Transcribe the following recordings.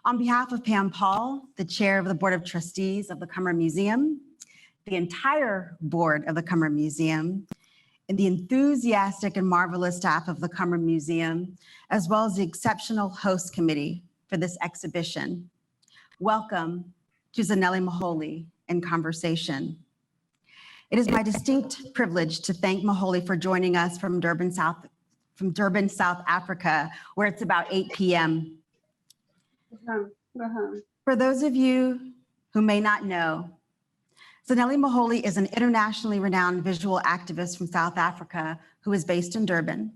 On behalf of Pam Paul, the chair of the Board of Trustees of the Cummer Museum, the entire board of the Cummer Museum, and the enthusiastic and marvelous staff of the Cummer Museum, as well as the exceptional host committee for this exhibition, welcome to Zanele Muholi in Conversation. It is my distinct privilege to thank Muholi for joining us from Durban, South Africa, where it's about 8 p.m. For those of you who may not know, Zanele Muholi is an internationally renowned visual activist from South Africa who is based in Durban.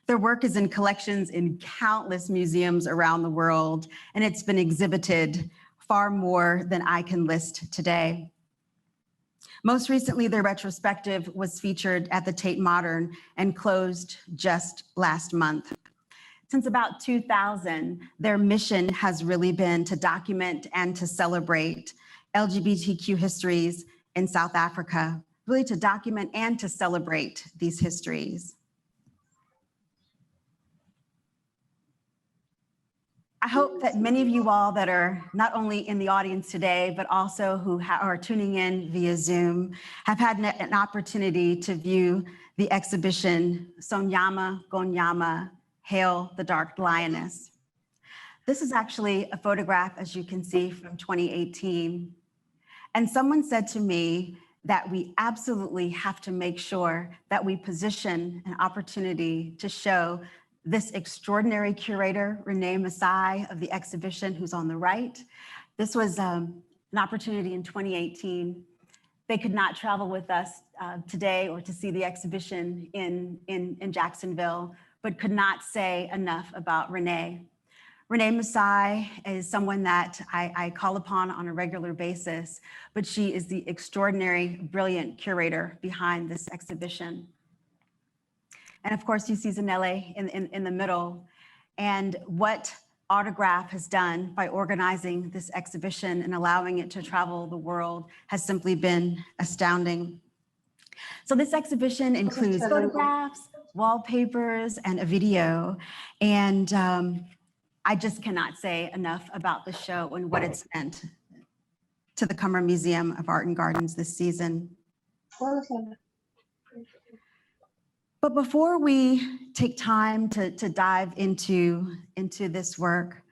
Their work is in collections in countless museums around the world, and it's been exhibited far more than I can list today. Most recently, their retrospective was featured at the Tate Modern and closed just last month. Since about 2000, their mission has really been to document and to celebrate LGBTQ histories in South Africa, really to document and to celebrate these histories. I hope that many of you all that are not only in the audience today, but also who are tuning in via Zoom, have had an opportunity to view the exhibition, Somnyama Ngonyama, Hail the Dark Lioness. This is actually a photograph, as you can see, from 2018. And someone said to me that we absolutely have to make sure that we position an opportunity to show this extraordinary curator, Renee Masai, of the exhibition, who's on the right. This was an opportunity in 2018. They could not travel with us today or to see the exhibition in Jacksonville, but could not say enough about Renee. Renee Masai is someone that I call upon on a regular basis, but she is the extraordinary, brilliant curator behind this exhibition. And of course, you see Zanele in the middle. And what Autograph has done by organizing this exhibition and allowing it to travel the world has simply been astounding. So this exhibition includes photographs, wallpapers, and a video. And I just cannot say enough about the show and what it's meant to the Cummer Museum of Art and Gardens this season. But before we take time to dive into this work,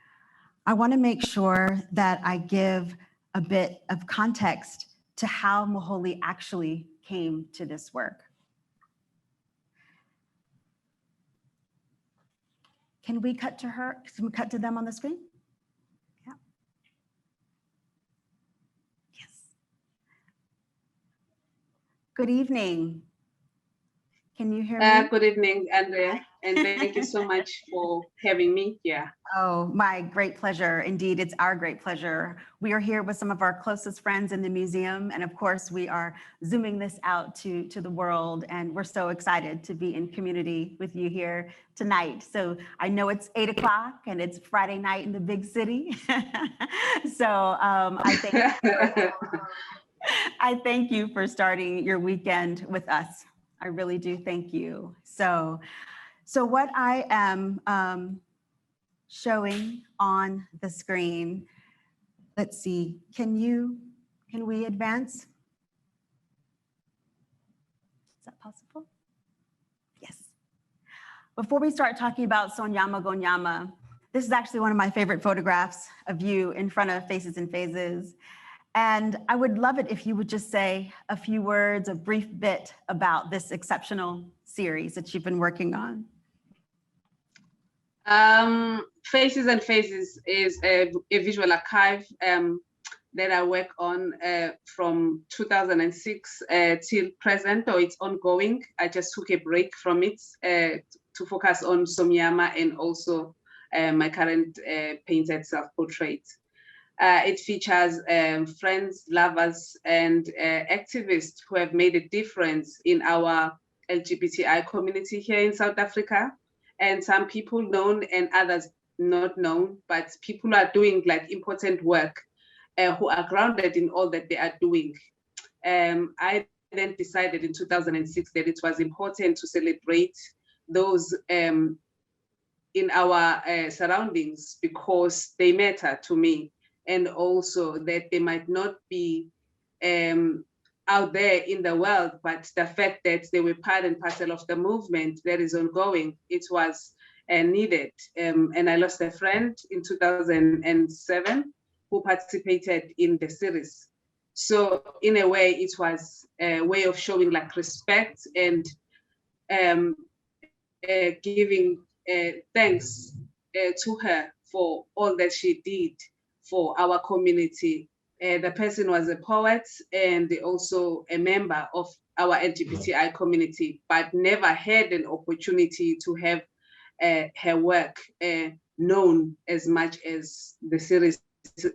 I want to make sure that I give a bit of context to how Muholi actually came to this work. Can we cut to her? Can we cut to them on the screen? Yeah. Yes. Good evening. Can you hear me? Good evening, Andrea, and thank you so much for having me here. Oh, my great pleasure. Indeed, it's our great pleasure. We are here with some of our closest friends in the museum, and of course, we are zooming this out to the world, and we're so excited to be in community with you here tonight. So I know it's 8 o'clock, and it's Friday night in the big city. So I thank you for starting your weekend with us. I really do thank you. So what I am showing on the screen, let's see, can we advance? Is that possible? Yes. Before we start talking about Somnyama Ngonyama, this is actually one of my favorite photographs of you in front of Faces and Phases. And I would love it if you would just say a few words, a brief bit about this exceptional series that you've been working on. Faces and Phases is a visual archive that I work on from 2006 till present, or it's ongoing. I just took a break from it to focus on Somnyama and also my current painted self-portrait. It features friends, lovers, and activists who have made a difference in our LGBTI community here in South Africa. And some people known and others not known, but people who are doing like important work who are grounded in all that they are doing. I then decided in 2006 that it was important to celebrate those in our surroundings because they matter to me, and also that they might not be out there in the world, but the fact that they were part and parcel of the movement that is ongoing, it was needed. And I lost a friend in 2007 who participated in the series. So in a way, it was a way of showing like respect and giving thanks to her for all that she did for our community. The person was a poet and also a member of our LGBTI community, but never had an opportunity to have her work known as much as the series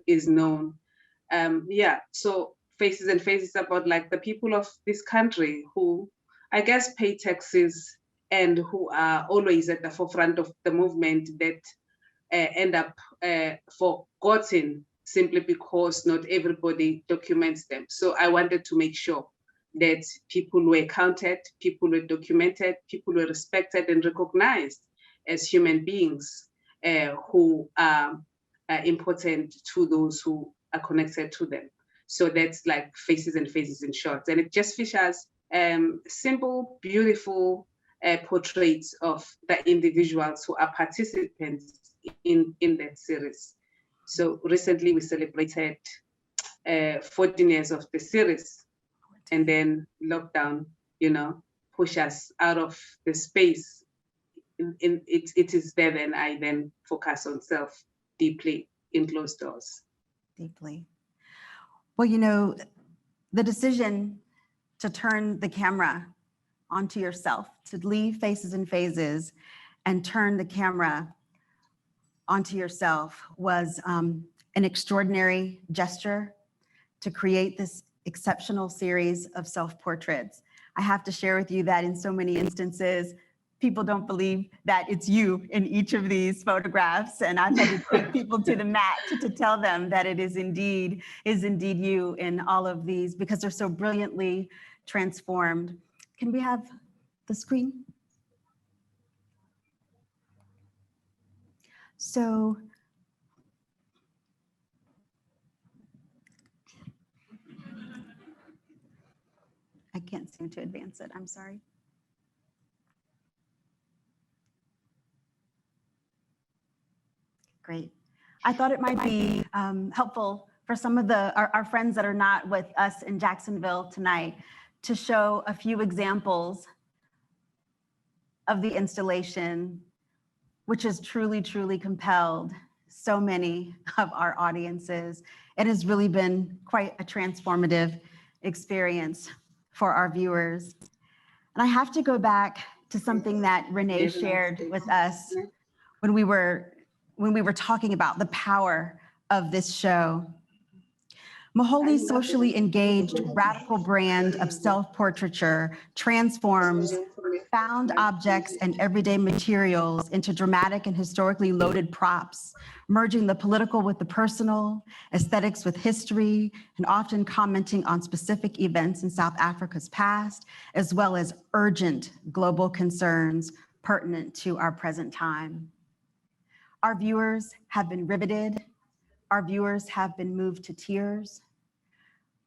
is known. Yeah, so Faces and Faces about like the people of this country who I guess pay taxes and who are always at the forefront of the movement that end up forgotten simply because not everybody documents them. So I wanted to make sure that people were counted, people were documented, people were respected and recognized as human beings who are important to those who are connected to them. So that's like Faces and Faces in short. And it just features simple, beautiful portraits of the individuals who are participants in that series. So recently we celebrated 14 years of the series, and then lockdown, push us out of the space. It is there, then I then focus on self deeply in closed doors. Deeply. Well, the decision to turn the camera onto yourself, to leave Faces and Phases and turn the camera onto yourself was an extraordinary gesture to create this exceptional series of self-portraits. I have to share with you that in so many instances, people don't believe that it's you in each of these photographs. And I've had to take people to the mat to tell them that it is indeed you in all of these because they're so brilliantly transformed. Can we have the screen? So I can't seem to advance it, I'm sorry. Great. I thought it might be helpful for some of our friends that are not with us in Jacksonville tonight to show a few examples of the installation, which has truly, truly compelled so many of our audiences. It has really been quite a transformative experience for our viewers. And I have to go back to something that Renee shared with us when we were talking about the power of this show. Muholi's socially engaged, radical brand of self-portraiture transforms found objects and everyday materials into dramatic and historically loaded props, merging the political with the personal, aesthetics with history, and often commenting on specific events in South Africa's past, as well as urgent global concerns pertinent to our present time. Our viewers have been riveted. Our viewers have been moved to tears.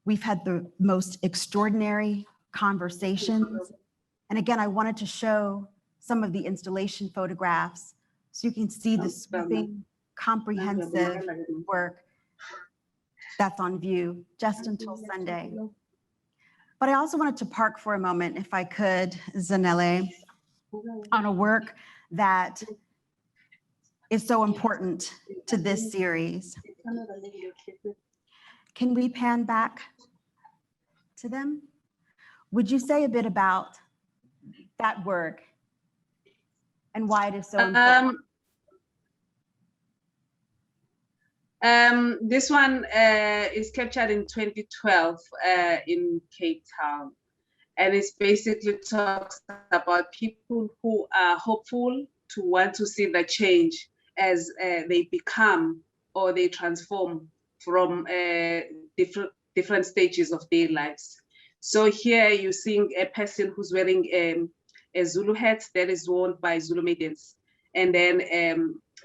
We've had the most extraordinary conversations. And again, I wanted to show some of the installation photographs so you can see the sweeping, comprehensive work that's on view just until Sunday. But I also wanted to park for a moment, if I could, Zanele, on a work that is so important to this series. Can we pan back to them? Would you say a bit about that work and why it is so important? This one is captured in 2012 in Cape Town. And it basically talks about people who are hopeful to want to see the change as they become or they transform from different stages of their lives. So here you're seeing a person who's wearing a Zulu hat that is worn by Zulu maidens. and then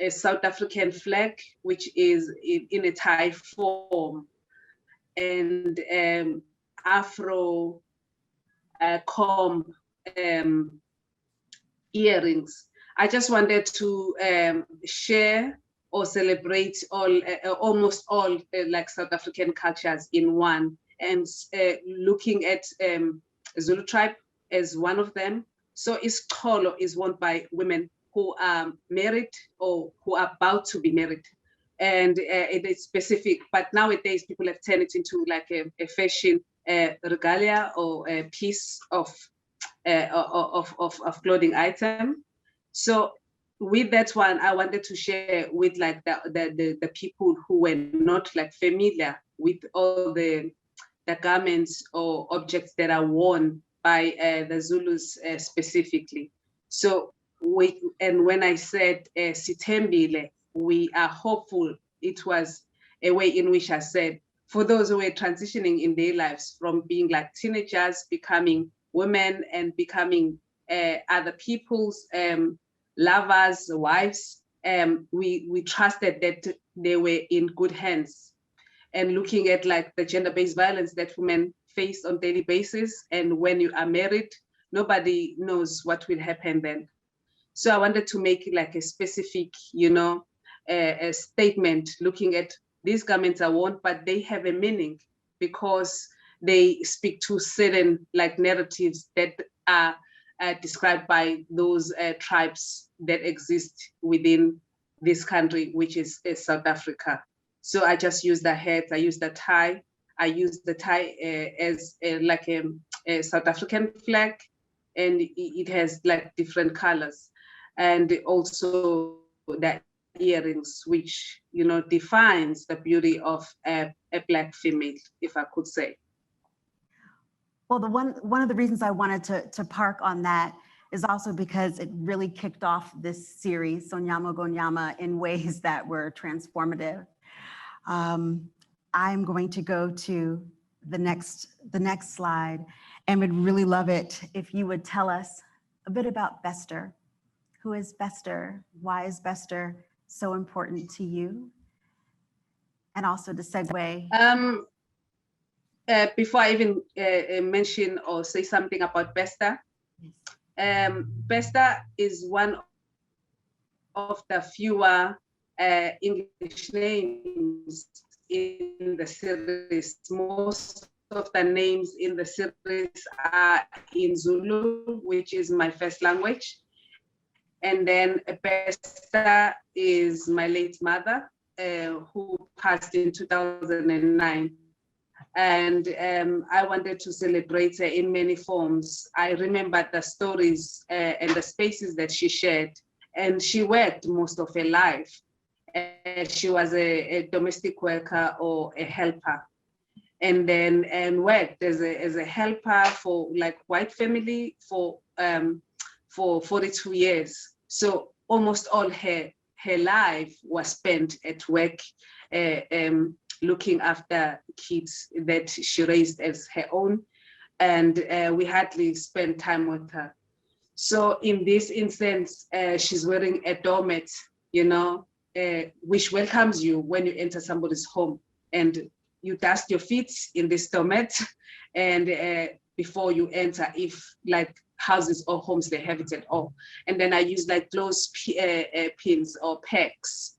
a South African flag, which is in a tie form, and Afro comb earrings. I just wanted to share or celebrate almost all like South African cultures in one, and looking at Zulu tribe as one of them. So isicholo is worn by women who are married or who are about to be married. And it is specific, but nowadays people have turned it into like a fashion regalia or a piece of clothing item. So with that one, I wanted to share with like the people who were not like familiar with all the garments or objects that are worn by the Zulus specifically. So when I said sithembile, we are hopeful. It was a way in which I said, for those who were transitioning in their lives from being like teenagers, becoming women and becoming other people's lovers, wives, we trusted that they were in good hands. And looking at like the gender-based violence that women face on a daily basis, and when you are married, nobody knows what will happen then. So I wanted to make like a specific, a statement looking at these garments are worn, but they have a meaning because they speak to certain like narratives that are described by those tribes that exist within this country, which is South Africa. So I just use the hat, I use the tie. I use the tie as like a South African flag, and it has like different colors. And also the earrings, which, defines the beauty of a Black female, if I could say. Well, one of the reasons I wanted to park on that is also because it really kicked off this series, Somnyama Ngonyama, in ways that were transformative. I'm going to go to the next slide, and would really love it if you would tell us a bit about Bester. Who is Bester? Why is Bester so important to you? And also to segue. Before I even mention or say something about Bester, Bester is one of the fewer English names in the series. Most of the names in the series are in Zulu, which is my first language. And then Bester is my late mother, who passed in 2009. And I wanted to celebrate her in many forms. I remember the stories and the spaces that she shared. And she worked most of her life. She was a domestic worker or a helper. And then worked as a helper for like white family for 42 years. So almost all her life was spent at work, looking after kids that she raised as her own. And we hardly spent time with her. So in this instance, she's wearing a doormat, which welcomes you when you enter somebody's home. And you dust your feet in this doormat, and before you enter, if like houses or homes, they have it at all. And then I use like clothes pins or pegs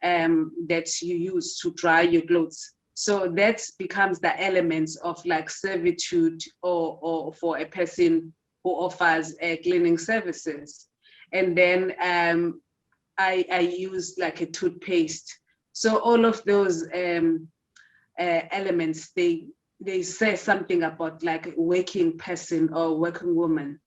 that you use to dry your clothes. So that becomes the elements of like servitude or for a person who offers cleaning services. And then I use like a toothpaste. So all of those elements, they say something about like a working person or working woman.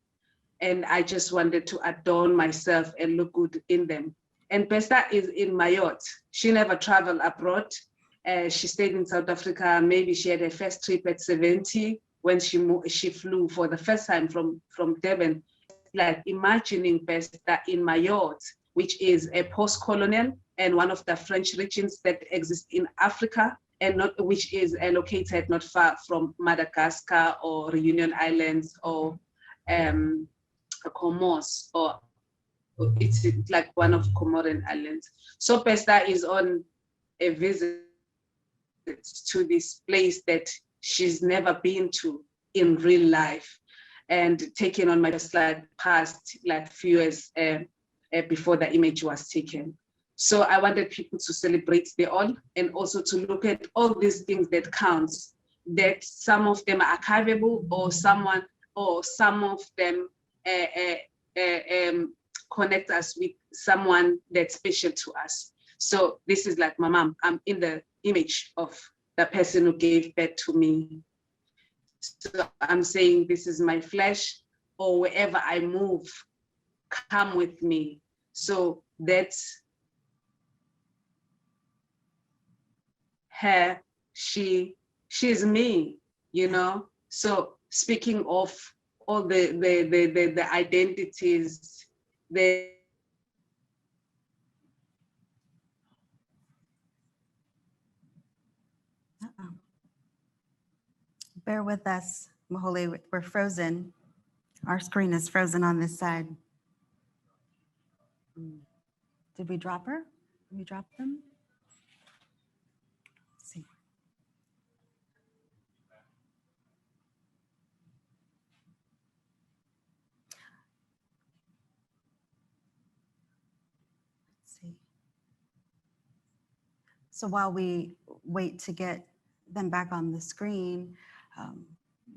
And I just wanted to adorn myself and look good in them. And Bester is in Mayotte. She never traveled abroad. She stayed in South Africa. Maybe she had her first trip at 70 when she flew for the first time from Durban. Like imagining Bester in Mayotte, which is a post-colonial and one of the French regions that exist in Africa, and which is located not far from Madagascar or Reunion Islands or Comoros or it's like one of Comoran Islands. So Pesta is on a visit to this place that she's never been to in real life, and taken on my slide past like few years before the image was taken. So I wanted people to celebrate the all, and also to look at all these things that counts, that some of them are archivable, or some of them connect us with someone that's special to us. So this is like my mom. I'm in the image of the person who gave birth to me. So I'm saying this is my flesh, or wherever I move, come with me. So that's her, she's me, you know? So speaking of all the identities, Bear with us, Muholi, we're frozen. Our screen is frozen on this side. Did we drop her? Did we drop them? Let's see. Let's see. So while we wait to get them back on the screen,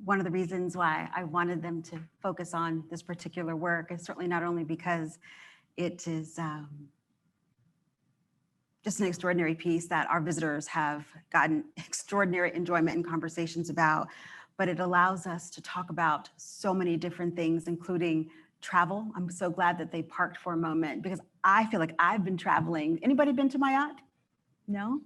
one of the reasons why I wanted them to focus on this particular work is certainly not only because it is just an extraordinary piece that our visitors have gotten extraordinary enjoyment and conversations about, but it allows us to talk about so many different things, including travel. I'm so glad that they parked for a moment, because I feel like I've been traveling. Anybody been to Mayotte? No?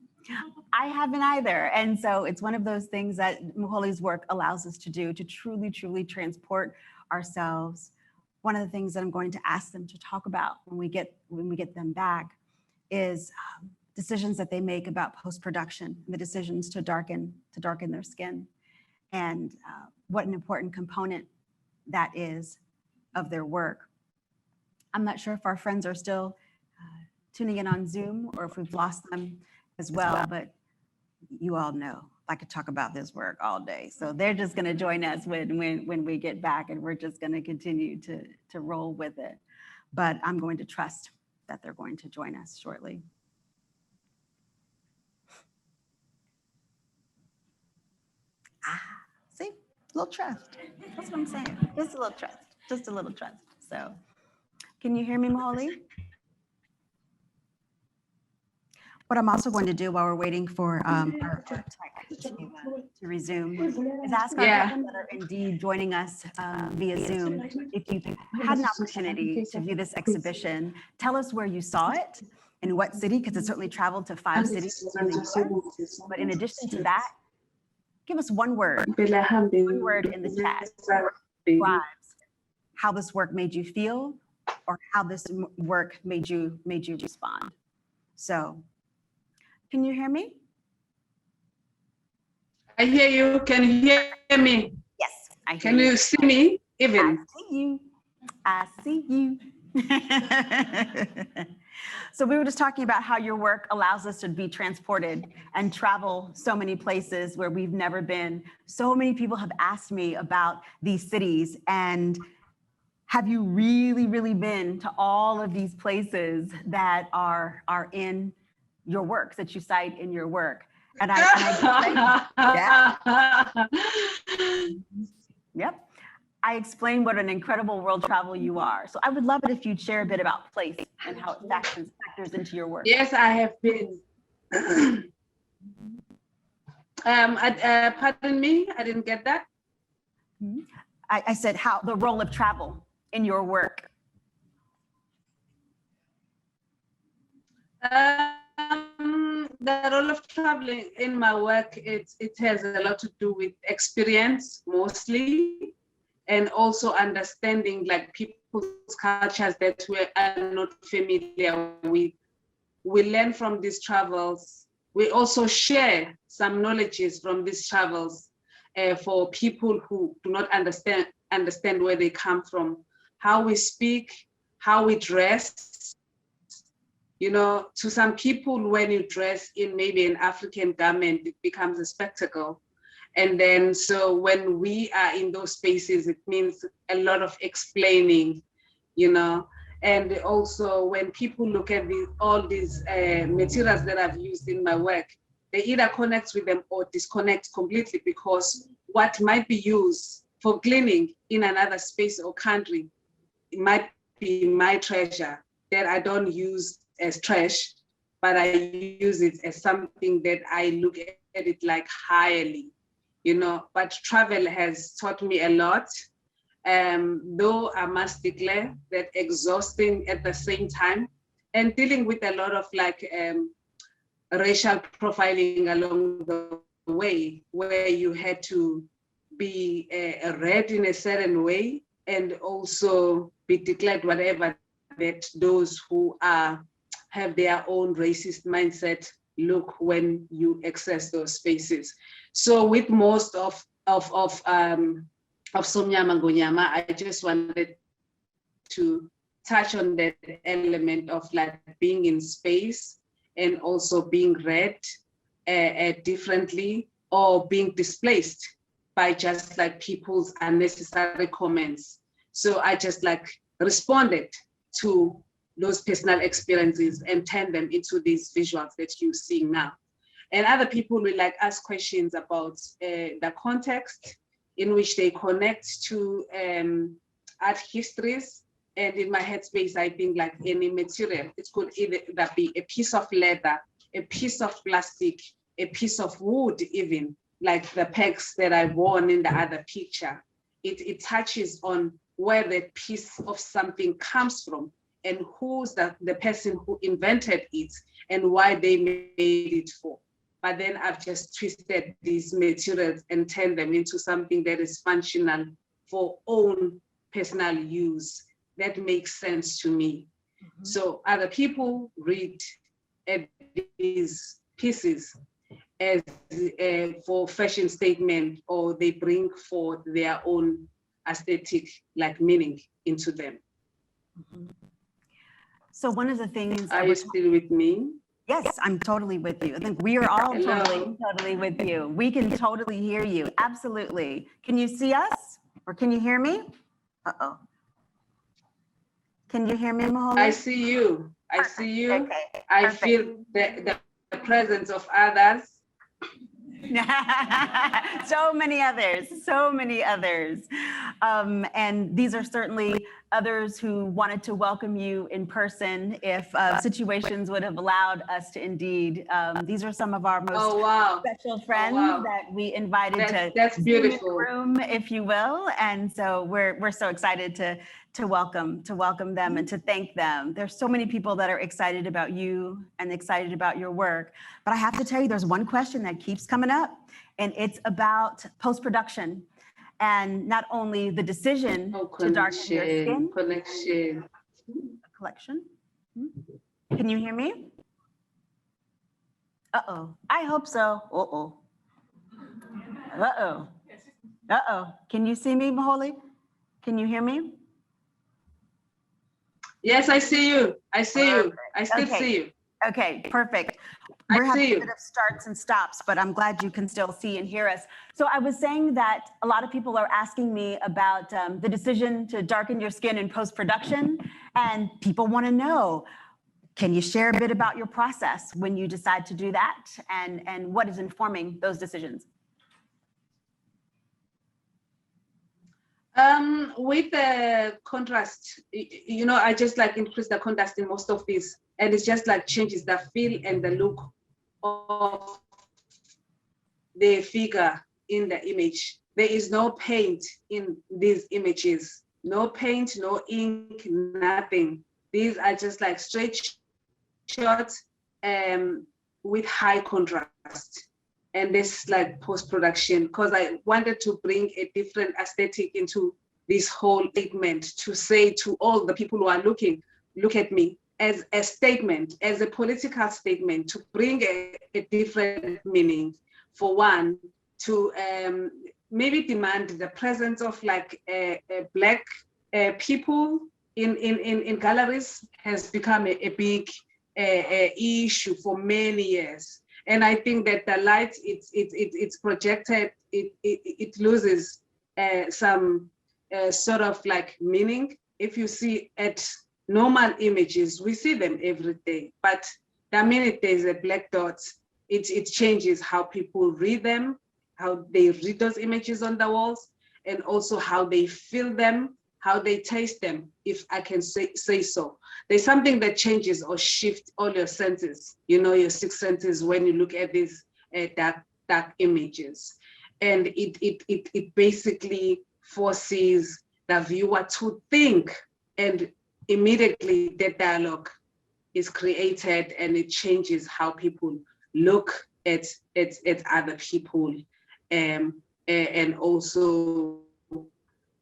I haven't either. And so it's one of those things that Muholi's work allows us to do, to truly, truly transport ourselves. One of the things that I'm going to ask them to talk about when we get them back is decisions that they make about post-production, the decisions to darken their skin, and what an important component that is of their work. I'm not sure if our friends are still tuning in on Zoom or if we've lost them as well, but you all know I could talk about this work all day. So they're just going to join us when we get back, and we're just going to continue to roll with it. But I'm going to trust that they're going to join us shortly. See, a little trust. That's what I'm saying. Just a little trust. Just a little trust. So, can you hear me, Muholi? What I'm also going to do while we're waiting for our tech to resume is ask our people that are indeed joining us via Zoom, if you had an opportunity to view this exhibition, tell us where you saw it, in what city, because it certainly traveled to 5 cities in the US. But in addition to that, give us one word in the chat that describes how this work made you feel, or how this work made you respond. So, can you hear me? I hear you. Can you hear me? Yes, I hear Can you see me? Even. I see you. I see you. So we were just talking about how your work allows us to be transported and travel so many places where we've never been. So many people have asked me about these cities, and have you really, really been to all of these places that are in your works, that you cite in your work? And Yep. I explained what an incredible world travel you are. So I would love it if you'd share a bit about place and how it factors into your work. Yes, I have been. Pardon me, I didn't get that. I said how the role of travel in your work. The role of traveling in my work, it has a lot to do with experience mostly, and also understanding like people's cultures that we are not familiar with. We learn from these travels. We also share some knowledges from these travels for people who do not understand where they come from, how we speak, how we dress. You know, to some people, when you dress in maybe an African garment, it becomes a spectacle. And then, so when we are in those spaces, it means a lot of explaining, you know. And also when people look at all these materials that I've used in my work, they either connect with them or disconnect completely, because what might be used for cleaning in another space or country, it might be my treasure that I don't use as trash, but I use it as something that I look at it like highly, you know. But travel has taught me a lot, though I must declare that exhausting at the same time, and dealing with a lot of like racial profiling along the way, where you had to be read in a certain way and also be declared whatever that those who have their own racist mindset look when you access those spaces. So with most of Somnyama Ngonyama, I just wanted to touch on that element of like being in space and also being read differently, or being displaced by just like people's unnecessary comments. So I just like responded to those personal experiences and turn them into these visuals that you're seeing now. And other people will like ask questions about the context in which they connect to art histories. And in my headspace, I think like any material, it could either be a piece of leather, a piece of plastic, a piece of wood, even like the pegs that I worn in the other picture. It touches on where that piece of something comes from, and who's the person who invented it and why they made it for. But then I've just twisted these materials and turned them into something that is functional for own personal use. That makes sense to me. Mm-hmm. So other people read these pieces as for fashion statement, or they bring forth their own aesthetic like meaning into them. Mm-hmm. So one of the things— Are you still with me? Yes, I'm totally with you. I think we are all totally with you. We can totally hear you. Absolutely. Can you see us, or can you hear me? Uh-oh. Can you hear me, Muholi? I see you. Perfect. I see you. Okay. I feel the presence of others. So many others. And these are certainly others who wanted to welcome you in person if situations would have allowed us to indeed. These are some of our most special friends that we invited that's beautiful. Zoom in the room, if you will. And so we're so excited to welcome them and to thank them. There's so many people that are excited about you and excited about your work. But I have to tell you, there's one question that keeps coming up, and it's about post-production, and not only the decision to darken your skin. Collection. Can you hear me? Uh-oh. I hope so. Uh-oh. Uh-oh. Uh-oh. Can you see me, Muholi? Can you hear me? Yes, I see you. I see you. I still see you. Okay, perfect. We're having a bit of starts and stops, but I'm glad you can still see and hear us. So I was saying that a lot of people are asking me about the decision to darken your skin in post-production, and people want to know, can you share a bit about your process when you decide to do that, and what is informing those decisions? With the contrast, you know, I just like increase the contrast in most of these, and it's just like changes the feel and the look of the figure in the image. There is no paint in these images, no paint, no ink, nothing. These are just like straight shots with high contrast. And this like post-production, because I wanted to bring a different aesthetic into this whole segment, to say to all the people who are looking, look at me, as a statement, as a political statement, to bring a different meaning. For one, to maybe demand the presence of like Black people in galleries has become a big issue for many years. And I think that the light it's projected, it loses some sort of like meaning. If you see at normal images, we see them every day, but the minute there's a black dot, it changes how people read them, how they read those images on the walls, and also how they feel them, how they taste them, if I can say so. There's something that changes or shifts all your senses, you know, your six senses when you look at these dark images. And it basically forces the viewer to think, and immediately that dialogue is created, and it changes how people look at other people, and also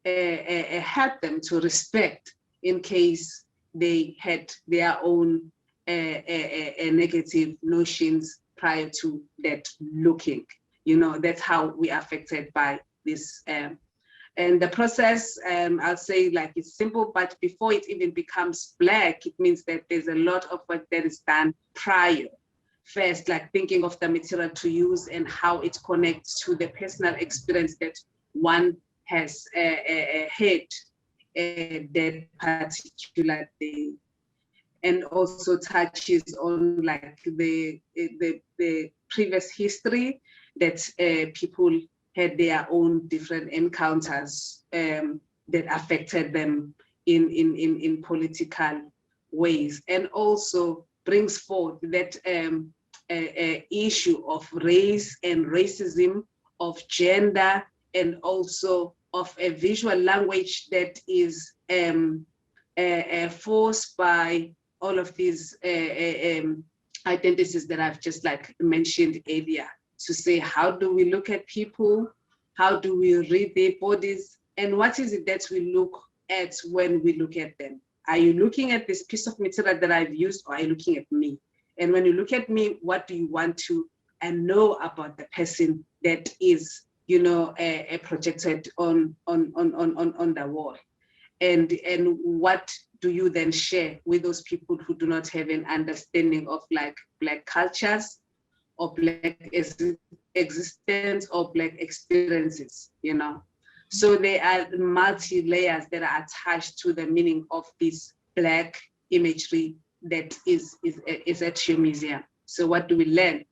help them to respect in case they had their own negative notions prior to that looking. You know, that's how we are affected by this. And the process, I'll say like it's simple, but before it even becomes black, it means that there's a lot of work that is done prior. First, like thinking of the material to use and how it connects to the personal experience that one has had that particular day, and also touches on like the previous history that people had their own different encounters that affected them in political ways, and also brings forth that issue of race and racism, of gender, and also of a visual language that is forced by all of these identities that I've just like mentioned earlier, to say, how do we look at people? How do we read their bodies? And what is it that we look at when we look at them? Are you looking at this piece of material that I've used, or are you looking at me? And when you look at me, what do you want to know about the person that is, you know, projected on the wall? And what do you then share with those people who do not have an understanding of like Black cultures, or Black existence, or Black experiences, you know? So there are multi-layers that are attached to the meaning of this Black imagery that is at your museum. So what do we learn?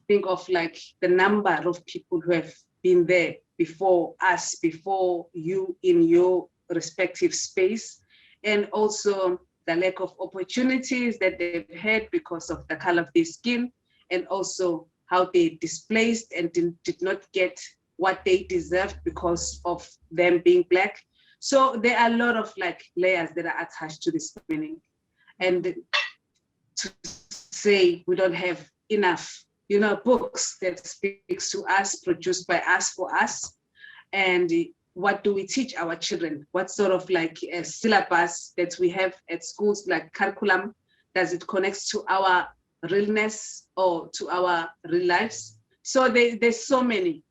Think of like the number of people who have been there before us, before you in your respective space, and also the lack of opportunities that they've had because of the color of their skin, and also how they displaced and did not get what they deserved because of them being Black. So there are a lot of like layers that are attached to this meaning. And to say we don't have enough, you know, books that speaks to us, produced by us, for us, and what do we teach our children? What sort of like a syllabus that we have at schools, like curriculum, does it connect to our realness or to our real lives? So there's so many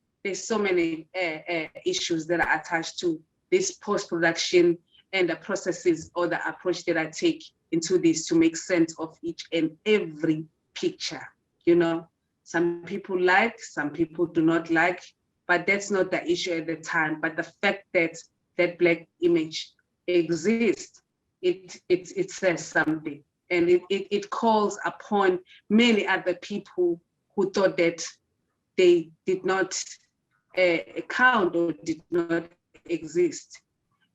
issues that are attached to this post-production and the processes or the approach that I take into this to make sense of each and every picture. You know, some people like, some people do not like, but that's not the issue at the time. But the fact that that Black image exists, it says something, and it calls upon many other people who thought that they did not count or did not exist.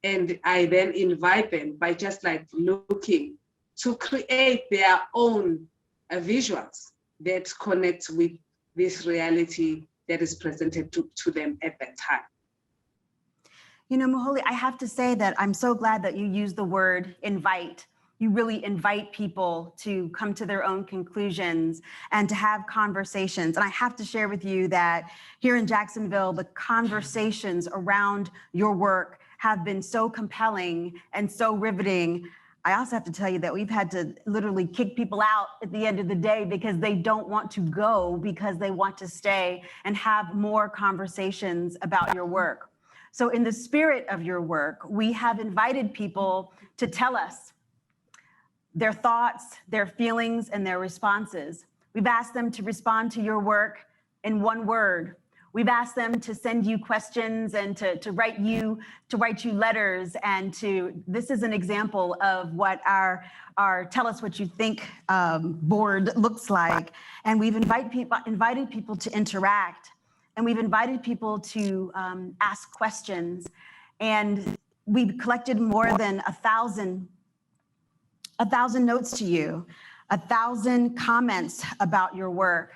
And I then invite them by just like looking to create their own visuals that connect with this reality that is presented to them at that time. You know, Muholi, I have to say that I'm so glad that you use the word invite. You really invite people to come to their own conclusions and to have conversations. And I have to share with you that here in Jacksonville, the conversations around your work have been so compelling and so riveting. I also have to tell you that we've had to literally kick people out at the end of the day because they don't want to go, because they want to stay and have more conversations about your work. So in the spirit of your work, we have invited people to tell us their thoughts, their feelings, and their responses. We've asked them to respond to your work in one word. We've asked them to send you questions and to write you letters, and this is an example of what our Tell Us What You Think board looks like. And we've invited people to interact, and we've invited people to ask questions. And we've collected more than 1,000 notes to you, 1,000 comments about your work.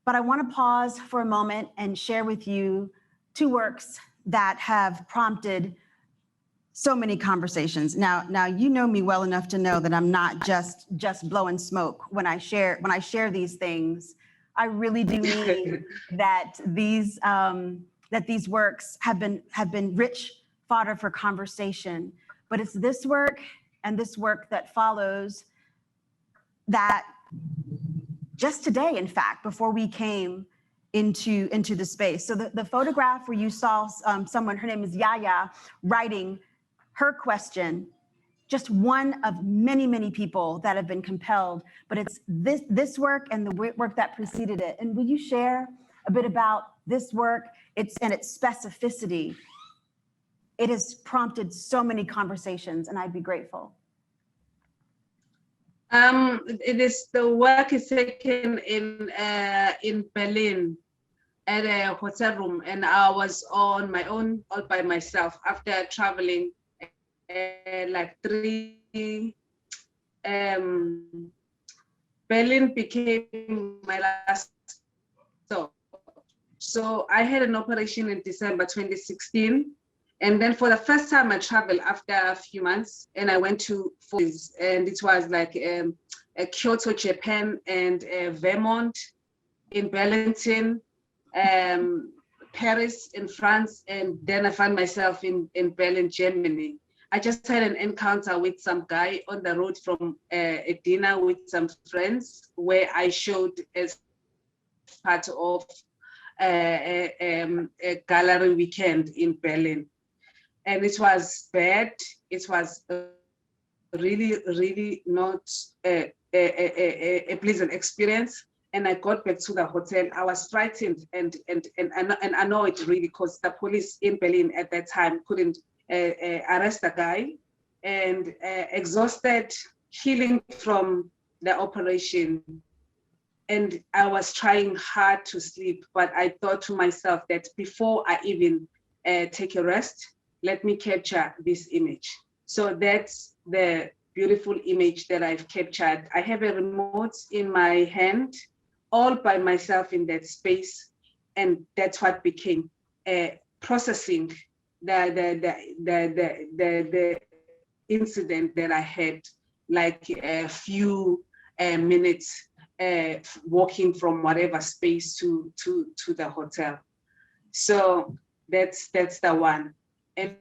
But I want to pause for a moment and share with you 2 works that have prompted so many conversations. Now you know me well enough to know that I'm not just blowing smoke when I share these things. I really do mean that these works have been rich fodder for conversation. But it's this work and this work that follows that just today, in fact, before we came into the space. So the photograph where you saw someone, her name is Yaya, writing her question, just one of many, many people that have been compelled, but it's this work and the work that preceded it. And will you share a bit about this work its specificity? It has prompted so many conversations, and I'd be grateful. The work is taken in Berlin at a hotel room, and I was on my own, all by myself, after traveling like 3. Berlin became my last stop. So I had an operation in December 2016. And then for the first time I traveled after a few months, and I went to Falls, and it was like Kyoto, Japan, and Vermont in Burlington, Paris in France, and then I found myself in Berlin, Germany. I just had an encounter with some guy on the road from a dinner with some friends, where I showed as part of a gallery weekend in Berlin. And it was bad. It was really, really not a pleasant experience. And I got back to the hotel. I was frightened and annoyed, really, because the police in Berlin at that time couldn't arrest the guy. And exhausted, healing from the operation. And I was trying hard to sleep, but I thought to myself that before I even take a rest, let me capture this image. So that's the beautiful image that I've captured. I have a remote in my hand, all by myself in that space, and that's what became processing the incident that I had, like a few minutes walking from whatever space to the hotel. So that's the one. And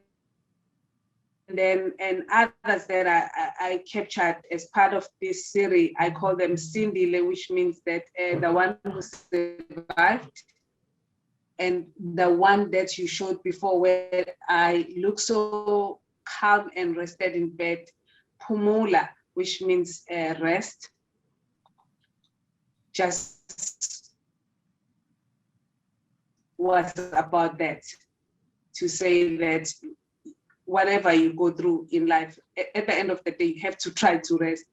then others that I captured as part of this series, I call them Sindile, which means that the one who survived, and the one that you showed before, where I look so calm and rested in bed, Pumula, which means rest. Just was about that, to say that whatever you go through in life, at the end of the day, you have to try to rest,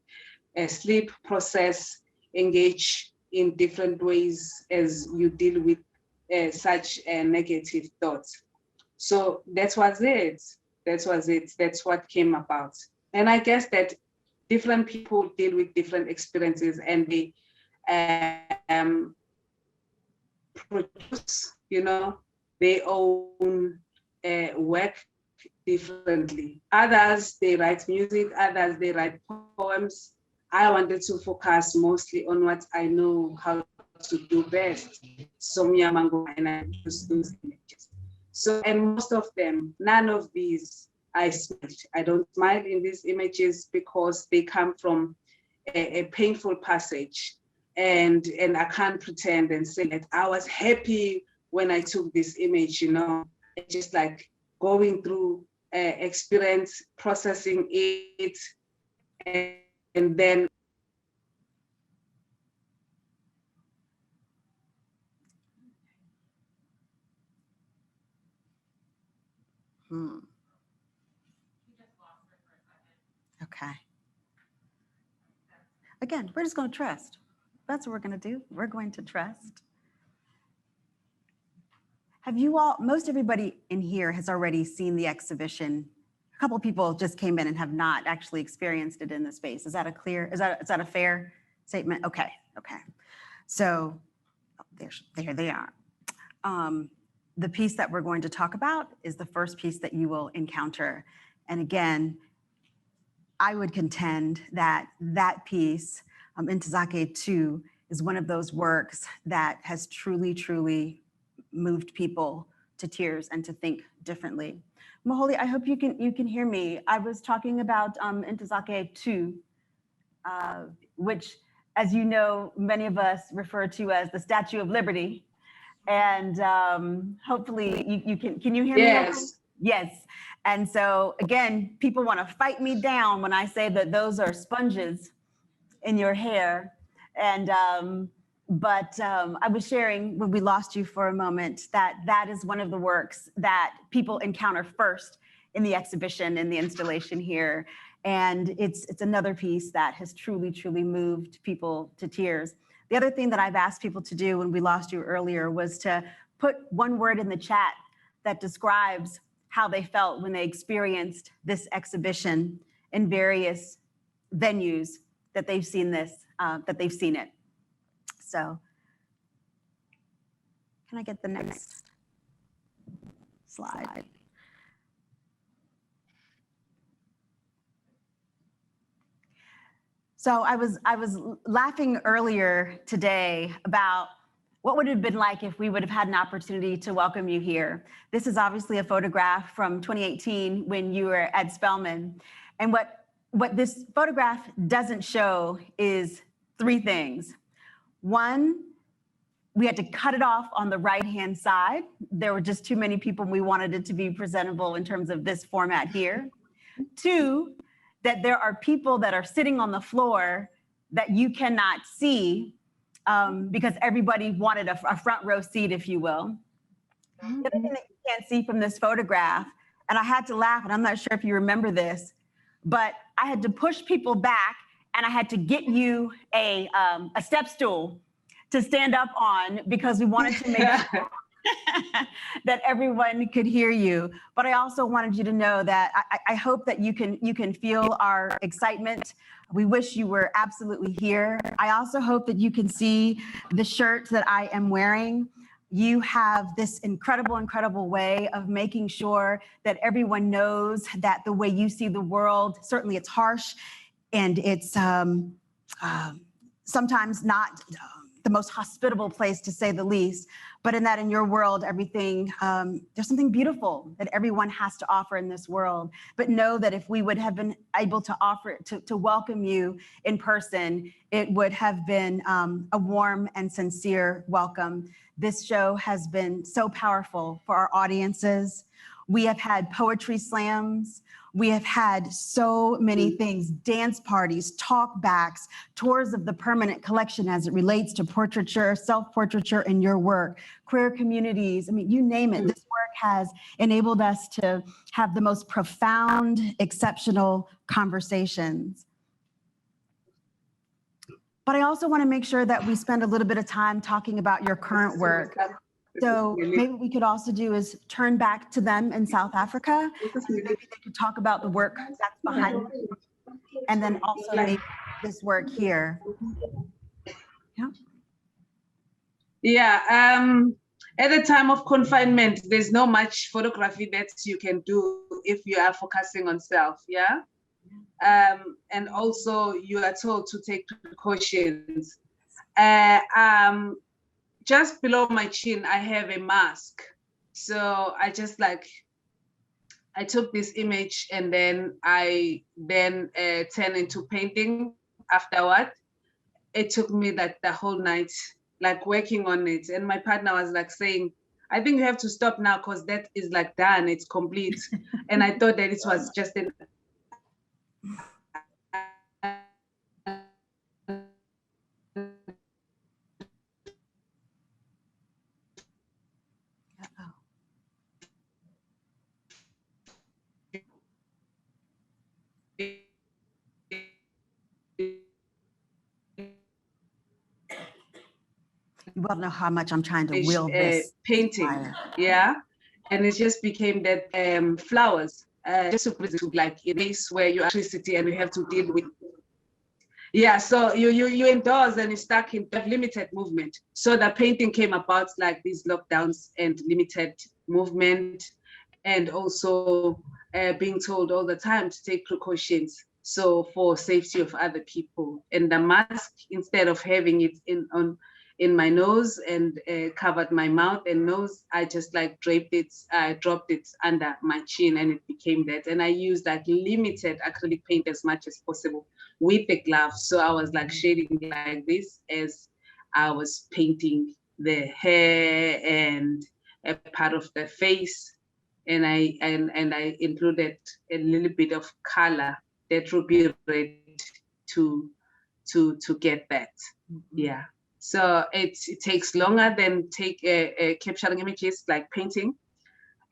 sleep, process, engage in different ways as you deal with such negative thoughts. So that was it. That's what came about. And I guess that different people deal with different experiences, and they produce, their own work differently. Others, they write music, others, they write poems. I wanted to focus mostly on what I know how to do best. Somnyama Ngonyama, and I produce those images. So, and most of them, none of these I smiled. I don't smile in these images because they come from a painful passage. And I can't pretend and say that I was happy when I took this image, just like going through experience, processing it, and then Okay. Again, we're just going to trust. That's what we're going to do. We're going to trust. Have you all, most everybody in here has already seen the exhibition. A couple of people just came in and have not actually experienced it in the space. Is that a fair statement? Okay, okay. So there they are. The piece that we're going to talk about is the first piece that you will encounter. And again, I would contend that that piece, Ntozake 2, is one of those works that has truly, truly moved people to tears and to think differently. Muholi, I hope you can hear me. I was talking about Ntozake 2, which, as you know, many of us refer to as the Statue of Liberty. And hopefully you can you hear me? Yes. Yes. And so again, people want to fight me down when I say that those are sponges in your hair. And I was sharing when we lost you for a moment that that is one of the works that people encounter first in the exhibition, in the installation here. And it's another piece that has truly, truly moved people to tears. The other thing that I've asked people to do when we lost you earlier was to put one word in the chat that describes how they felt when they experienced this exhibition in various venues that they've seen it. So, can I get the next slide? So I was laughing earlier today about what would it have been like if we would have had an opportunity to welcome you here. This is obviously a photograph from 2018 when you were at Spelman. And what this photograph doesn't show is three things. One, we had to cut it off on the right-hand side. There were just too many people and we wanted it to be presentable in terms of this format here. Two, that there are people that are sitting on the floor that you cannot see because everybody wanted a front row seat, if you will. The other thing that you can't see from this photograph, and I had to laugh, and I'm not sure if you remember this, but I had to push people back and I had to get you a step stool to stand up on because we wanted to make sure that everyone could hear you. But I also wanted you to know that I hope that you can feel our excitement. We wish you were absolutely here. I also hope that you can see the shirt that I am wearing. You have this incredible, incredible way of making sure that everyone knows that the way you see the world, certainly it's harsh and it's sometimes not the most hospitable place, to say the least, but in your world, everything, there's something beautiful that everyone has to offer in this world. But know that if we would have been able to offer, to welcome you in person, it would have been a warm and sincere welcome. This show has been so powerful for our audiences. We have had poetry slams. We have had so many things, dance parties, talk backs, tours of the permanent collection as it relates to portraiture, self-portraiture, and your work, queer communities. I mean, you name it. This work has enabled us to have the most profound, exceptional conversations. But I also want to make sure that we spend a little bit of time talking about your current work. So maybe we could also do is turn back to them in South Africa. Maybe they could talk about the work that's behind them. And then also maybe this work here. Yeah. Yeah. At the time of confinement, there's not much photography that you can do if you are focusing on self. Yeah. And also you are told to take precautions. Just below my chin, I have a mask. So I just I took this image and then I turned into painting afterward. It took me the whole night, working on it. And my partner was saying, I think you have to stop now because that is like done, it's complete. And I thought that it was just an You well know how much I'm trying to will this painting, fire. yeah, and it just became that flowers, just to like a place where you electricity and you have to deal with. Yeah, so you indoors and you're stuck in limited movement. So the painting came about like these lockdowns and limited movement, and also being told all the time to take precautions. So for safety of other people, and the mask, instead of having it in my nose and covered my mouth and nose, I just like draped it, dropped it under my chin, and it became that. And I used like limited acrylic paint as much as possible with the gloves. So I was like shading like this as I was painting the hair and a part of the face. And I included a little bit of color that would be red to get that. Yeah. So it takes longer than capturing images like painting,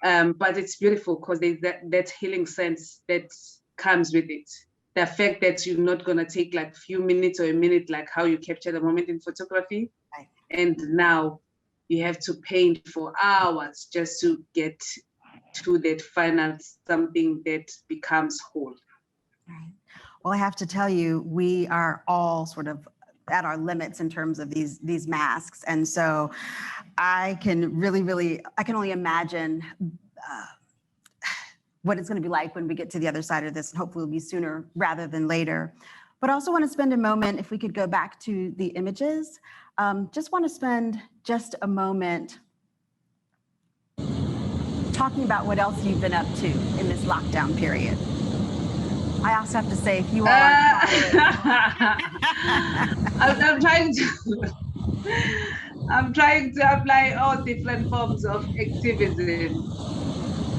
but it's beautiful because there's that healing sense that comes with it. The fact that you're not gonna take like a few minutes or a minute, like how you capture the moment in photography, Right. And now you have to paint for hours just to get to that final something that becomes whole. Right. Well, I have to tell you, we are all sort of at our limits in terms of these masks. And so I can I can only imagine what it's going to be like when we get to the other side of this, and hopefully it'll be sooner rather than later. But I also want to spend a moment, if we could go back to the images, just want to spend just a moment talking about what else you've been up to in this lockdown period. I also have to say, if you all are I'm trying to apply all different forms of activism.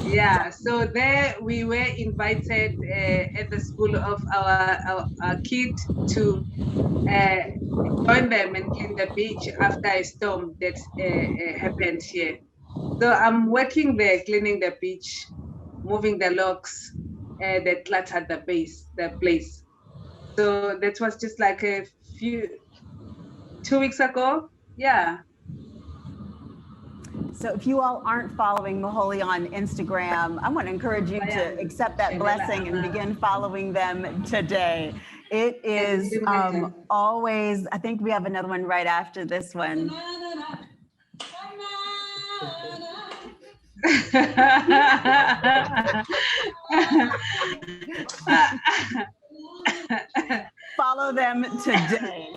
Yeah, so there we were invited at the school of our kid to join them and clean the beach after a storm that happened here. So I'm working there, cleaning the beach, moving the logs that cluttered the place. So that was just like 2 weeks ago. Yeah. So if you all aren't following Muholi on Instagram, I want to encourage you to accept that blessing and begin following them today. It is always, I think we have another one right after this one. Follow them today.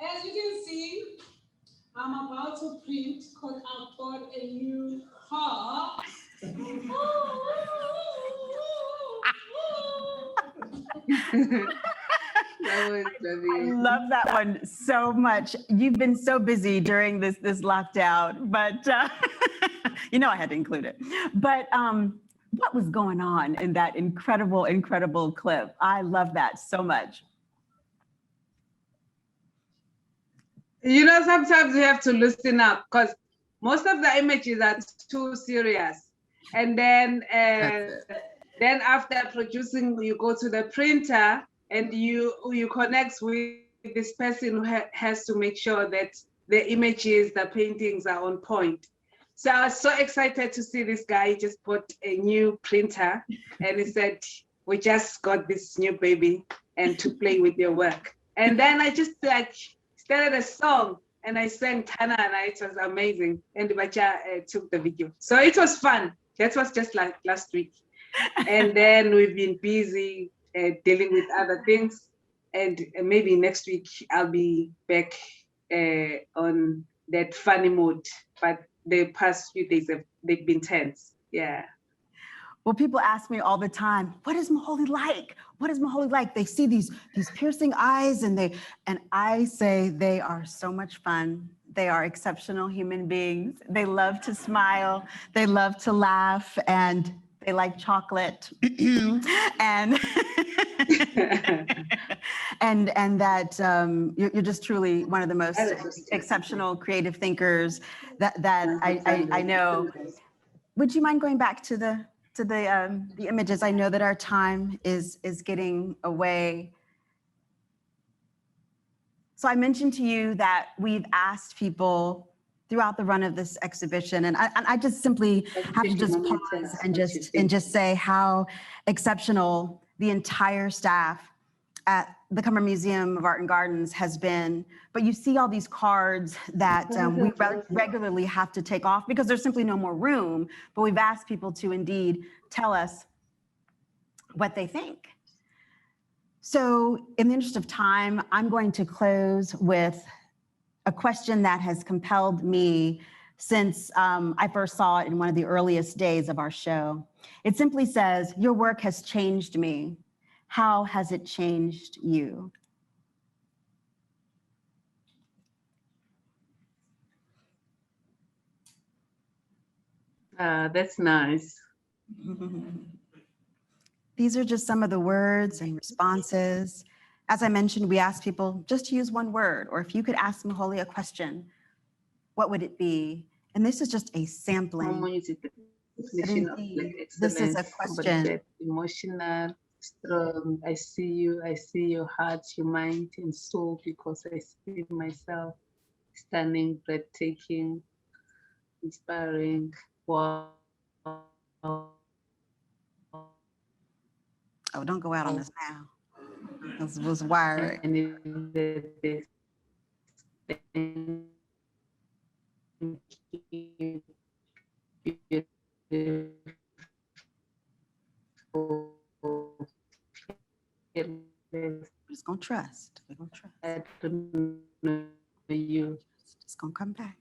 As you can see, I'm about to print because I've bought a new car. I love that one so much. You've been so busy during this lockdown, but you know I had to include it. But what was going on in that incredible clip? I love that so much. You know, sometimes you have to loosen up because most of the images are too serious. And then after producing, you go to the printer and you connect with this person who has to make sure that the images, the paintings are on point. So I was so excited to see this guy. He just bought a new printer and he said, we just got this new baby and to play with your work. And then I just like started a song and I sang Tana and it was amazing. And Bacha took the video. So it was fun. That was just like last week. And then we've been busy dealing with other things. And maybe next week I'll be back on that funny mode. But the past few days they've been tense. Yeah. Well, people ask me all the time, what is Muholi like? What is Muholi like? They see these piercing eyes and I say they are so much fun. They are exceptional human beings. They love to smile. They love to laugh, and they like chocolate. and and that you're just truly one of the most exceptional creative thinkers that I know. Would you mind going back to the images? I know that our time is getting away. So I mentioned to you that we've asked people throughout the run of this exhibition, and I just simply have to just pause and just say how exceptional the entire staff at the Cummer Museum of Art and Gardens has been. But you see all these cards that we regularly have to take off because there's simply no more room. But we've asked people to indeed tell us what they think. So in the interest of time, I'm going to close with a question that has compelled me since I first saw it in one of the earliest days of our show. It simply says, "Your work has changed me. How has it changed you?" That's nice. These are just some of the words and responses. As I mentioned, we asked people just to use one word, or if you could ask Muholi a question, what would it be? And this is just a sampling. This is a question. Emotional, strong. I see your heart, your mind, and soul, because I see myself stunning, breathtaking, inspiring. Wow. Oh, don't go out on us now. This was wired. We're just gonna trust. We're gonna trust. You. Just gonna come back.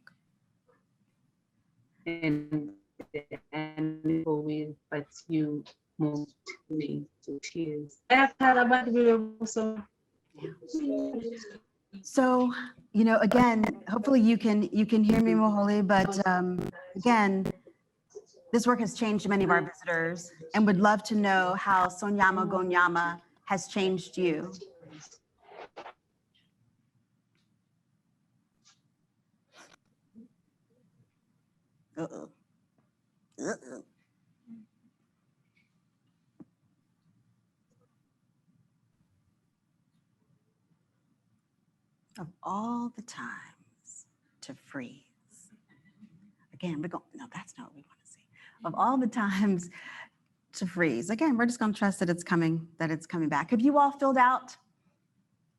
And but you moved me to tears. So, you know, again, hopefully you can hear me, Muholi, but again, this work has changed many of our visitors, and would love to know how Somnyama Ngonyama has changed you. Uh-oh. Uh-oh. Of all the times to freeze. Again, we're going, no, that's not what we want to see. Of all the times to freeze. Again, we're just going to trust that it's coming back. Have you all filled out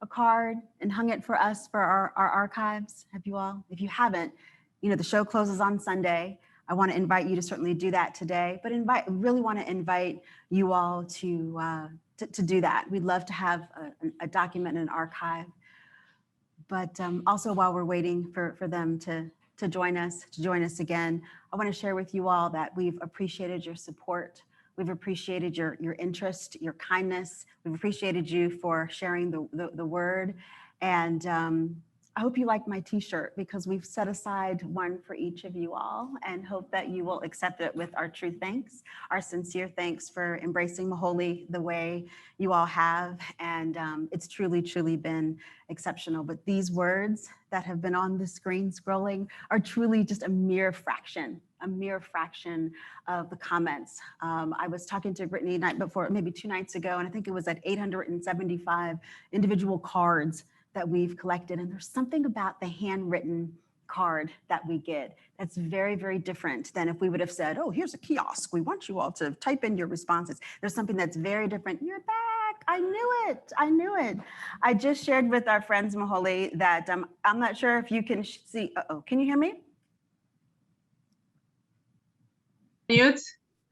a card and hung it for us for our archives? Have you all? If you haven't, you know, the show closes on Sunday. I want to invite you to certainly do that today, but really want to invite you all to do that. We'd love to have a document and an archive. But also, while we're waiting for them to join us again, I want to share with you all that we've appreciated your support. We've appreciated your interest, your kindness. We've appreciated you for sharing the word. And I hope you like my t-shirt, because we've set aside one for each of you all, and hope that you will accept it with our true thanks, our sincere thanks for embracing Muholi the way you all have. And it's truly, truly been exceptional. But these words that have been on the screen scrolling are truly just a mere fraction of the comments. I was talking to Brittany the night before, maybe 2 nights ago, and I think it was at 875 individual cards that we've collected. And there's something about the handwritten card that we get that's very, very different than if we would have said, oh, here's a kiosk. We want you all to type in your responses. There's something that's very different. You're back. I knew it. I just shared with our friends, Muholi, that I'm not sure if you can see. Uh-oh, can you hear me?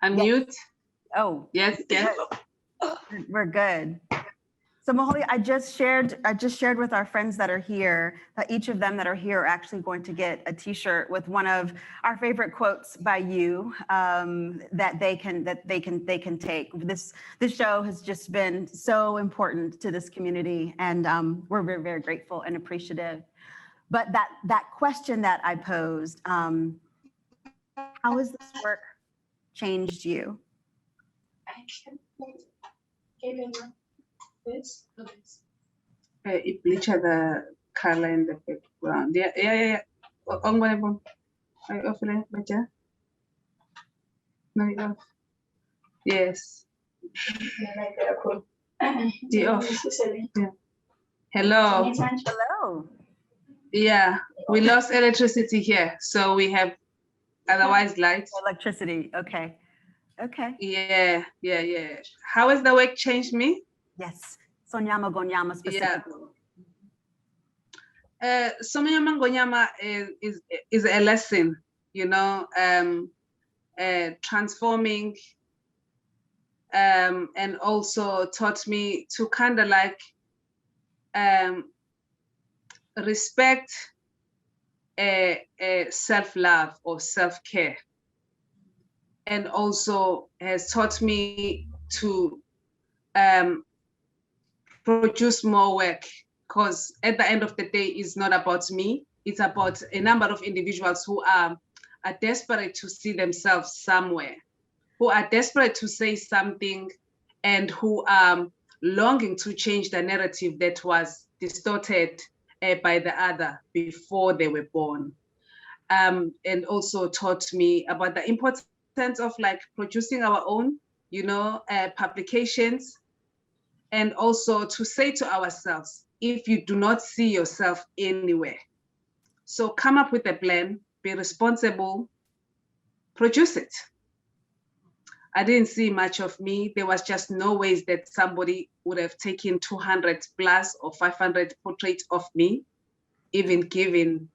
Unmute. Oh. Yes. We're good. So Muholi, I just shared with our friends that are here that each of them that are here are actually going to get a T-shirt with one of our favorite quotes by you that they can take. This show has just been so important to this community, and we're very, very grateful and appreciative. But that question that I posed, how has this work changed you? It bleacher the color in the background. Yeah. No, yes. Yeah. Hello. Hello. Yeah, we lost electricity here, so we have otherwise lights. Electricity. Okay. Yeah. How has the work changed me? Yes. Somnyama Ngonyama specifically. Somnyama Ngonyama is a lesson, transforming, and also taught me to kind of like respect self-love or self-care, and also has taught me to produce more work, because at the end of the day, it's not about me. It's about a number of individuals who are desperate to see themselves somewhere, who are desperate to say something, and who are longing to change the narrative that was distorted by the other before they were born. And also taught me about the importance of like producing our own, publications, and also to say to ourselves, if you do not see yourself anywhere, so come up with a plan, be responsible, produce it. I didn't see much of me. There was just no ways that somebody would have taken 200 plus or 500 portraits of me, even given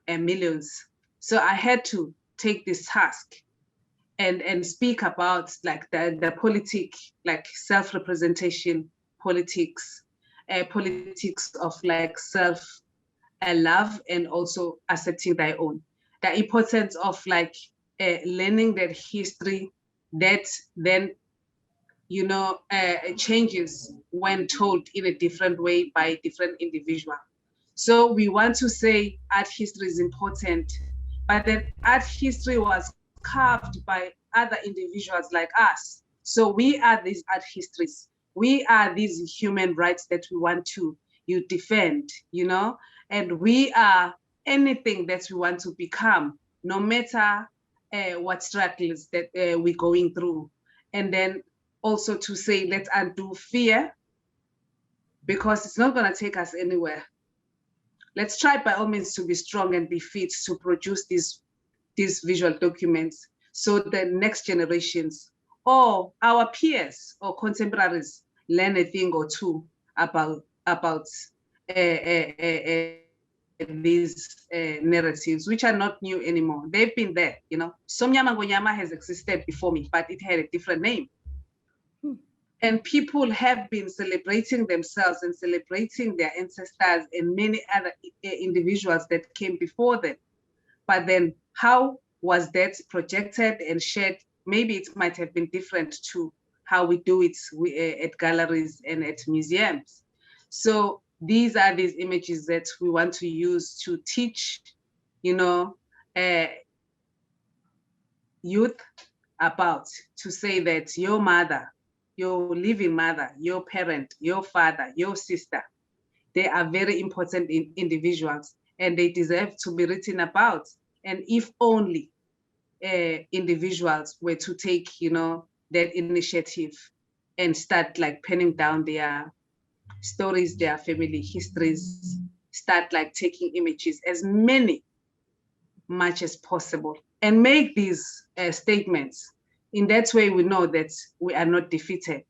millions. So I had to take this task and speak about like the politic, like self-representation politics, politics of like self-love, and also accepting thy own. The importance of like learning that history that then changes when told in a different way by different individual. So we want to say art history is important, but then art history was carved by other individuals like us. So we are these art histories. We are these human rights that we want to defend, and we are anything that we want to become, no matter what struggles that we're going through. And then also to say, let's undo fear, because it's not going to take us anywhere. Let's try by all means to be strong and be fit to produce these visual documents, so the next generations or our peers or contemporaries learn a thing or two about these narratives, which are not new anymore. They've been there, Somnyama Ngonyama has existed before me, but it had a different name. And people have been celebrating themselves and celebrating their ancestors and many other individuals that came before them. But then how was that projected and shared? Maybe it might have been different to how we do it at galleries and at museums. So these are these images that we want to use to teach, youth about, to say that your mother, your living mother, your parent, your father, your sister, they are very important individuals, and they deserve to be written about. And if only individuals were to take, that initiative and start like penning down their stories, their family histories, start like taking images, as much as possible, and make these statements. In that way, we know that we are not defeated,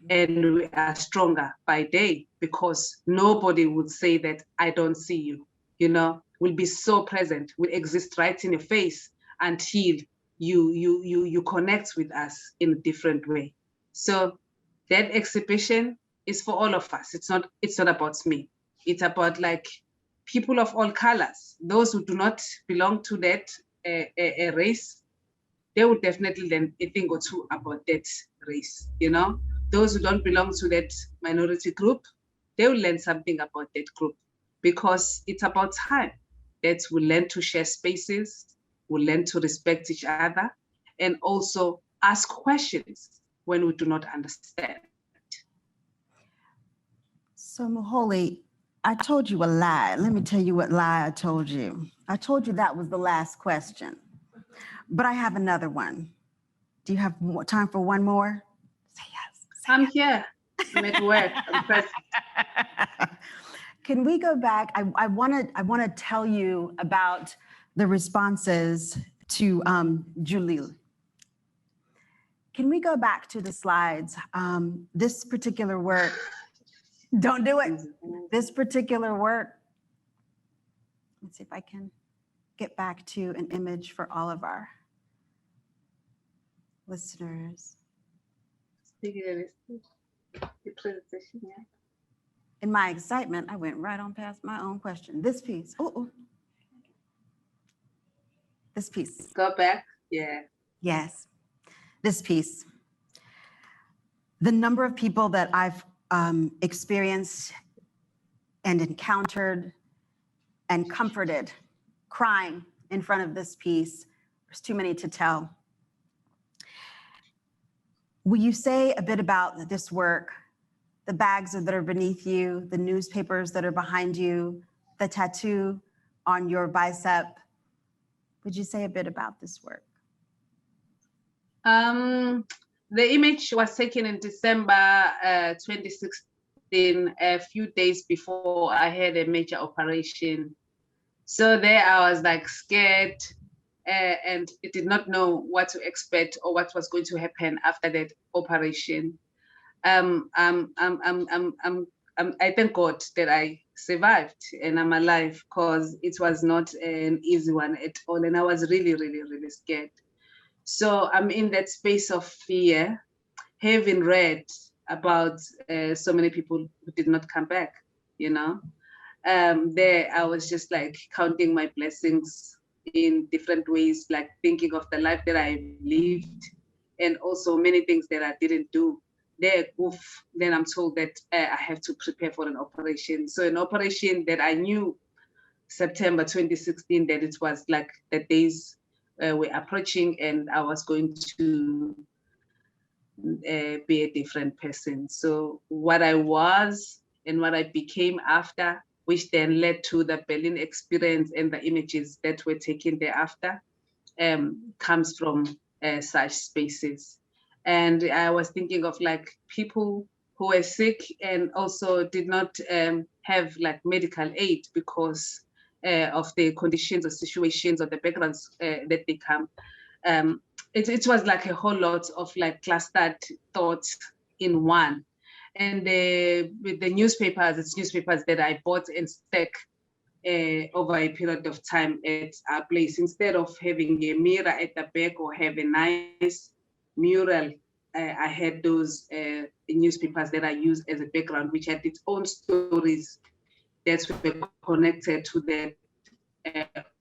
and we are stronger by day, because nobody would say that I don't see you, will be so present, will exist right in your face until you connect with us in a different way. So that exhibition is for all of us. It's not about me. It's about like people of all colors. Those who do not belong to that a race, they would definitely learn a thing or two about that race, you know? Those who don't belong to that minority group, they will learn something about that group, because it's about time that we learn to share spaces, we learn to respect each other, and also ask questions when we do not understand. So Muholi, I told you a lie. Let me tell you what lie I told you. I told you that was the last question, but I have another one. Do you have time for one more? Say yes. I'm here. I'm at work. I'm present. Can we go back? I want to tell you about the responses to Julil. Can we go back to the slides? This particular work, don't do it. This particular work, let's see if I can get back to an image for all of our listeners. In my excitement, I went right on past my own question. This piece. Oh. This piece. Go back. Yeah. Yes. This piece. The number of people that I've experienced and encountered and comforted crying in front of this piece, there's too many to tell. Will you say a bit about this work, the bags that are beneath you, the newspapers that are behind you, the tattoo on your bicep? Would you say a bit about this work? The image was taken in December 2016, a few days before I had a major operation. So there I was like scared and I did not know what to expect or what was going to happen after that operation. I thank God that I survived and I'm alive, because it was not an easy one at all. And I was really, really, really scared. So I'm in that space of fear, having read about so many people who did not come back, you know. There I was just like counting my blessings in different ways, like thinking of the life that I lived and also many things that I didn't do. Then I'm told that I have to prepare for an operation. So an operation that I knew September 2016, that it was like the days were approaching and I was going to be a different person. So what I was and what I became after, which then led to the Berlin experience and the images that were taken thereafter, comes from such spaces. And I was thinking of like people who were sick and also did not have like medical aid because of the conditions or situations or the backgrounds that they come. It was like a whole lot of like clustered thoughts in one. And with the newspapers, it's newspapers that I bought and stuck over a period of time at our place. Instead of having a mirror at the back or have a nice mural, I had those newspapers that I used as a background, which had its own stories that were connected to the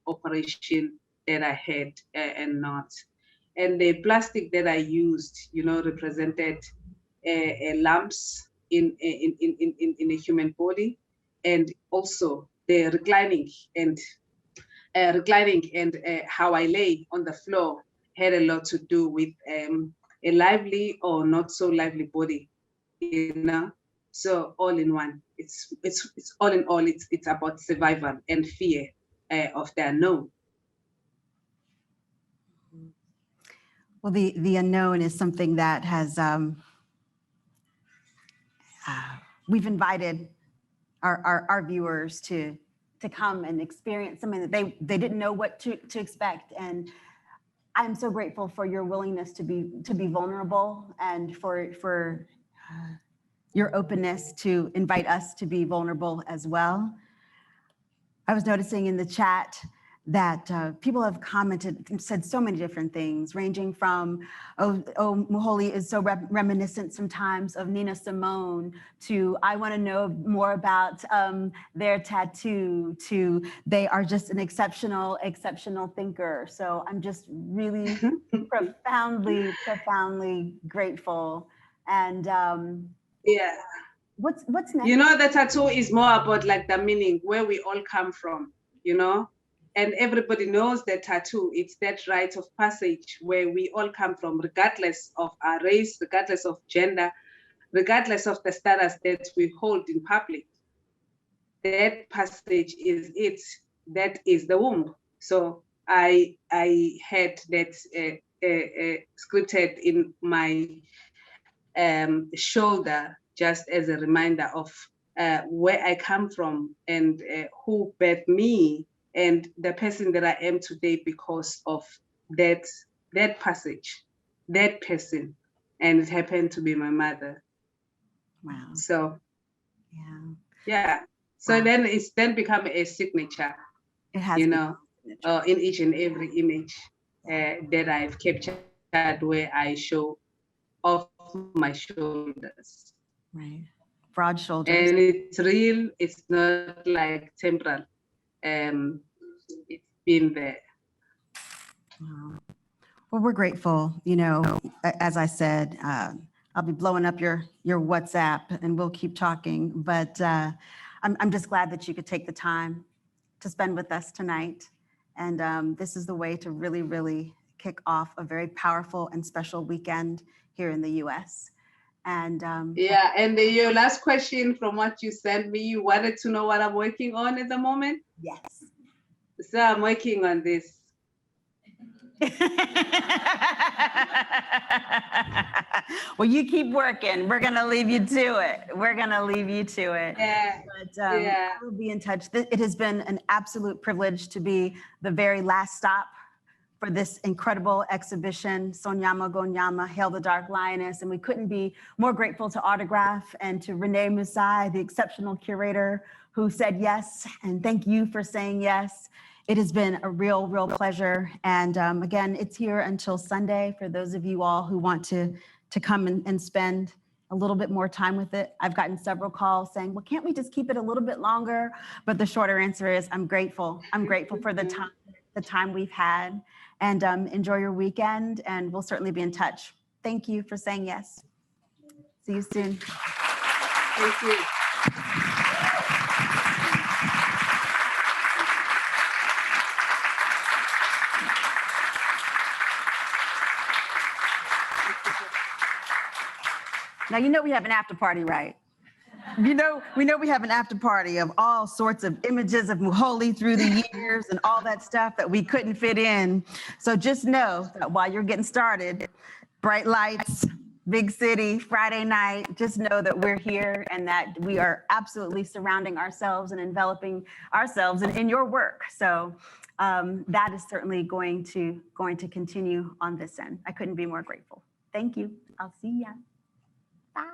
operation that I had and not. And the plastic that I used, you know, represented lumps in a human body, and also the reclining and how I lay on the floor had a lot to do with a lively or not so lively body, you know. So all in one, it's all in all, it's about survival and fear of the unknown. Well, the unknown is something that has we've invited our viewers to come and experience something that they didn't know what to expect. And I'm so grateful for your willingness to be vulnerable and for your openness to invite us to be vulnerable as well. I was noticing in the chat that people have commented and said so many different things, ranging from, oh, Muholi is so reminiscent sometimes of Nina Simone, to I want to know more about their tattoo, to they are just an exceptional thinker. So I'm just really profoundly grateful. And yeah. what's next? You know, the tattoo is more about like the meaning, where we all come from, you know, and everybody knows the tattoo. It's that rite of passage where we all come from, regardless of our race, regardless of gender, regardless of the status that we hold in public. That passage is it. That is the womb. So I had that scripted in my shoulder, just as a reminder of where I come from and who birthed me and the person that I am today because of that passage, that person, and it happened to be my mother. Wow. So yeah. So Wow. then it's then become a signature. It has, you know, in each and every image that I've captured, where I show off my shoulders. Right. Broad shoulders. And it's real, it's not like temporal. It's been there. Wow. Well, we're grateful, you know, as I said, I'll be blowing up your WhatsApp and we'll keep talking, but I'm just glad that you could take the time to spend with us tonight. And this is the way to really, really kick off a very powerful and special weekend here in the US. And yeah, and your last question from what you sent me, you wanted to know what I'm working on at the moment? Yes. So I'm working on this. Well, you keep working. We're going to leave you to it. Yeah. But I will be in touch. It has been an absolute privilege to be the very last stop for this incredible exhibition, Somnyama Ngonyama, Hail the Dark Lioness. And we couldn't be more grateful to Autograph and to Renee Musai, the exceptional curator who said yes. And thank you for saying yes. It has been a real pleasure. And again, it's here until Sunday for those of you all who want to come and spend a little bit more time with it. I've gotten several calls saying, well, can't we just keep it a little bit longer? But the shorter answer is I'm grateful. I'm grateful for the time we've had, and enjoy your weekend, and we'll certainly be in touch. Thank you for saying yes. See you soon. Thank you. Now, you know we have an after party, right? We know we have an after party of all sorts of images of Muholi through the years and all that stuff that we couldn't fit in. So just know that while you're getting started, bright lights, big city, Friday night, just know that we're here and that we are absolutely surrounding ourselves and enveloping ourselves in your work. So that is certainly going to continue on this end. I couldn't be more grateful. Thank you. I'll see ya. Bye.